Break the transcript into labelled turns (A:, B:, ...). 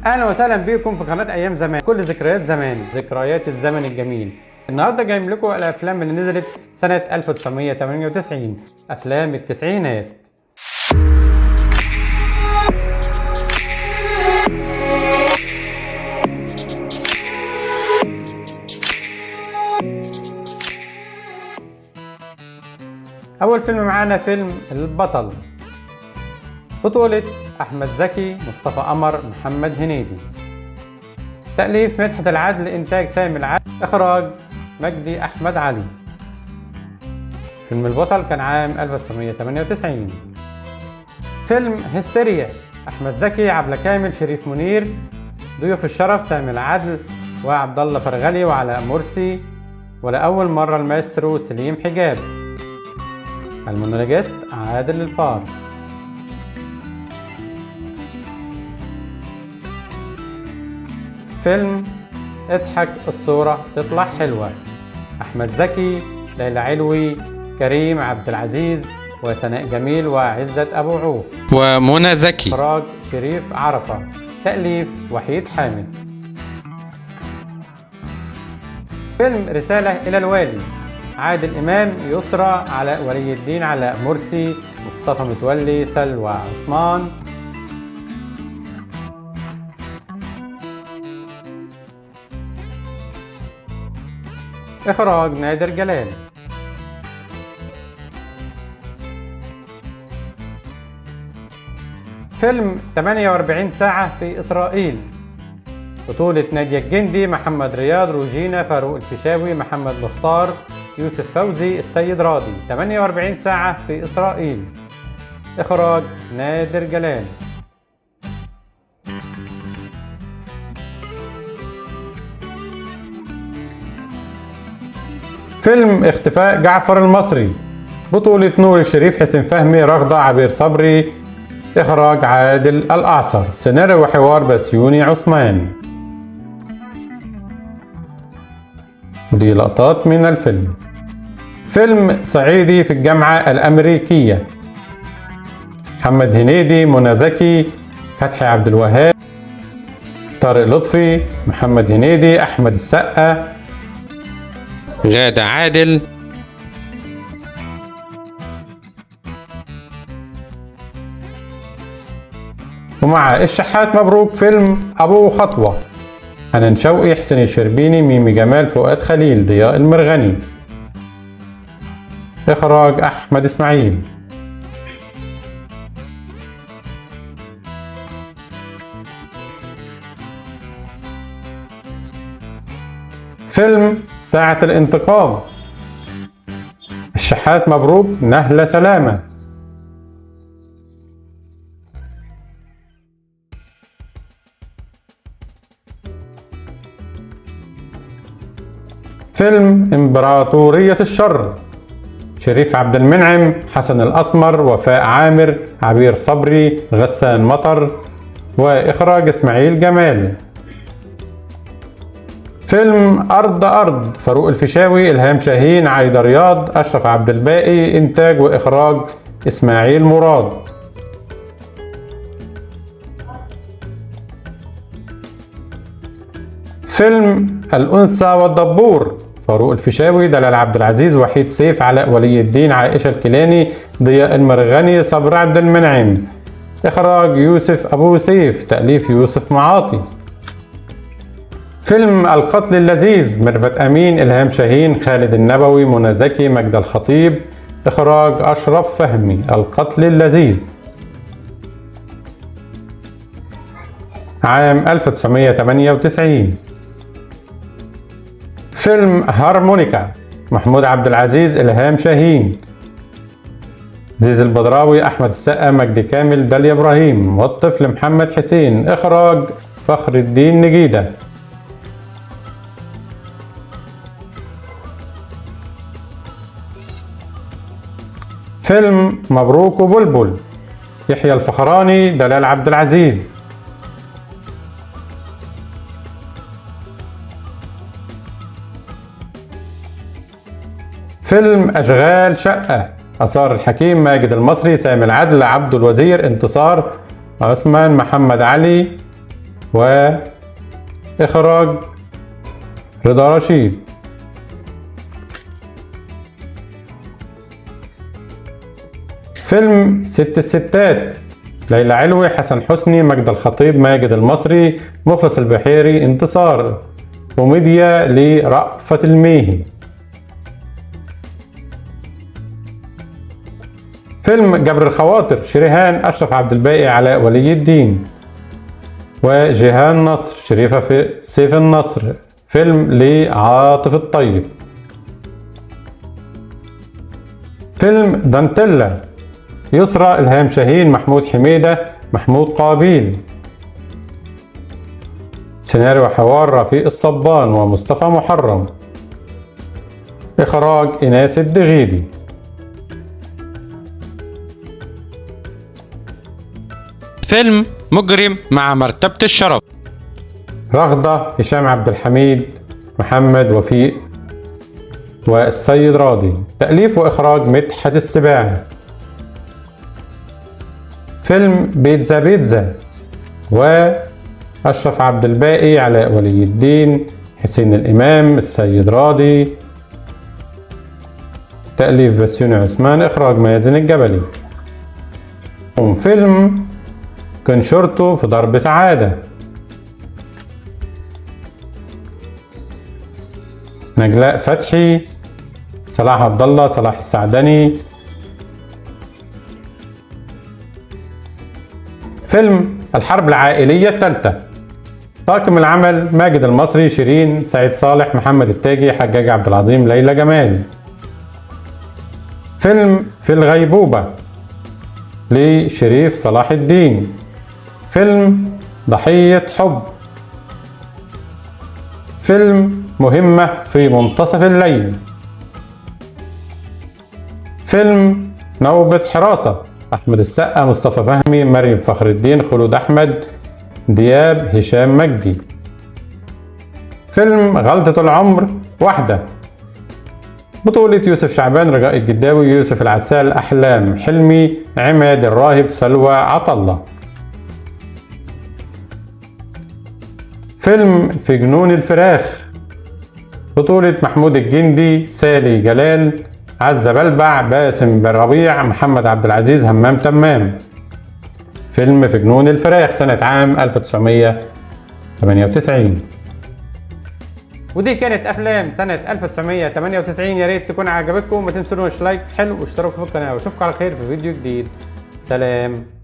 A: اهلا وسهلا بكم في قناه ايام زمان، كل ذكريات زمان، ذكريات الزمن الجميل. النهارده جايب لكم الافلام اللي نزلت سنه 1998، افلام التسعينات. اول فيلم معانا فيلم البطل، بطولة أحمد زكي، مصطفى قمر، محمد هنيدي. تأليف مدحت العدل، إنتاج سامي العدل، إخراج مجدي أحمد علي. فيلم البطل كان عام 1998. فيلم هستيريا، أحمد زكي، عبلة كامل، شريف منير. ضيوف الشرف سامي العدل وعبد الله فرغلي وعلاء مرسي، ولأول مرة المايسترو سليم حجاب. المونولوجيست عادل الفار. فيلم اضحك الصورة تطلع حلوة، أحمد زكي، ليلى علوي، كريم عبد العزيز وسناء جميل وعزت أبو عوف
B: ومنى زكي.
A: إخراج شريف عرفة. تأليف وحيد حامد. فيلم رسالة إلى الوالي، عادل إمام، يسرى، علاء ولي الدين، علاء مرسي، مصطفى متولي، سلوى عثمان. إخراج نادر جلال. فيلم 48 ساعة في إسرائيل، بطولة نادية الجندي، محمد رياض، روجينا، فاروق الفيشاوي، محمد مختار، يوسف فوزي، السيد راضي. 48 ساعة في إسرائيل. إخراج نادر جلال. فيلم اختفاء جعفر المصري، بطولة نور الشريف، حسين فهمي، رغدة، عبير صبري. إخراج عادل الأعصر. سيناريو وحوار بسيوني عثمان. دي لقطات من الفيلم. فيلم صعيدي في الجامعة الأمريكية، محمد هنيدي، منى زكي، فتحي عبد الوهاب، طارق لطفي، محمد هنيدي، أحمد السقا،
B: غادة عادل.
A: ومع الشحات مبروك. فيلم أبو خطوة، حنان شوقي، حسين الشربيني، ميمي جمال، فؤاد خليل، ضياء المرغني. إخراج أحمد إسماعيل. فيلم ساعة الانتقام، الشحات مبروك، نهلة سلامة. فيلم إمبراطورية الشر، شريف عبد المنعم، حسن الأسمر، وفاء عامر، عبير صبري، غسان مطر. وإخراج إسماعيل جمال. فيلم أرض، فاروق الفيشاوي، إلهام شاهين، عايدة رياض، أشرف عبد الباقي. إنتاج وإخراج إسماعيل مراد. فيلم الأنثى والدبور، فاروق الفيشاوي، دلال عبد العزيز، وحيد سيف، علاء ولي الدين، عائشة الكيلاني، ضياء المرغني، صبر عبد المنعم. إخراج يوسف أبو سيف. تأليف يوسف معاطي. فيلم القتل اللذيذ، ميرفت أمين، إلهام شاهين، خالد النبوي، منى زكي، مجدة الخطيب. إخراج أشرف فهمي. القتل اللذيذ عام 1998. فيلم هارمونيكا، محمود عبد العزيز، إلهام شاهين، زيز البدراوي، أحمد السقا، مجدي كامل، داليا إبراهيم، والطفل محمد حسين. إخراج فخر الدين نجيدة. فيلم مبروك وبلبل، يحيى الفخراني، دلال عبد العزيز. فيلم أشغال شقة، آثار الحكيم، ماجد المصري، سامي العدل، عبد الوزير، انتصار، عثمان محمد علي. وإخراج رضا رشيد. فيلم ست الستات، ليلى علوي، حسن حسني، ماجدة الخطيب، ماجد المصري، مخلص البحيري، انتصار. كوميديا لرأفت الميهي. فيلم جبر الخواطر، شريهان، أشرف عبد الباقي، علاء ولي الدين، وجيهان نصر، شريفة في سيف النصر. فيلم لعاطف الطيب. فيلم دانتيلا، يسرى، إلهام شاهين، محمود حميدة، محمود قابيل. سيناريو وحوار رفيق الصبان ومصطفى محرم. إخراج إناس الدغيدي.
B: فيلم مجرم مع مرتبة الشرف.
A: رغدة، هشام عبد الحميد، محمد وفيق، والسيد راضي. تأليف وإخراج مدحت السباعي. فيلم بيتزا بيتزا، وأشرف عبد الباقي، علاء ولي الدين، حسين الإمام، السيد راضي. تأليف بسيوني عثمان، إخراج مازن الجبلي. فيلم كنشرته في درب سعادة، نجلاء فتحي، صلاح عبد الله، صلاح السعدني. فيلم الحرب العائلية الثالثة، طاقم العمل ماجد المصري، شيرين، سعيد صالح، محمد التاجي، حجاج عبد العظيم، ليلى جمال. فيلم في الغيبوبة لشريف صلاح الدين. فيلم ضحية حب. فيلم مهمة في منتصف الليل. فيلم نوبة حراسة، أحمد السقا، مصطفى فهمي، مريم فخر الدين، خلود أحمد، دياب، هشام مجدي. فيلم غلطة العمر واحدة، بطولة يوسف شعبان، رجاء الجداوي، يوسف العسال، أحلام حلمي، عماد الراهب، سلوى عطلة. فيلم في جنون الفراخ، بطولة محمود الجندي، سالي جلال، عزة بلبع، باسم بن ربيع، محمد عبد العزيز، همام تمام. فيلم في جنون الفراخ سنة عام 1998. ودي كانت افلام سنة 1998. يا ريت تكون عجبتكم، ما تنسونوش لايك حلو واشتراك في القناة، واشوفكم على خير في فيديو جديد. سلام.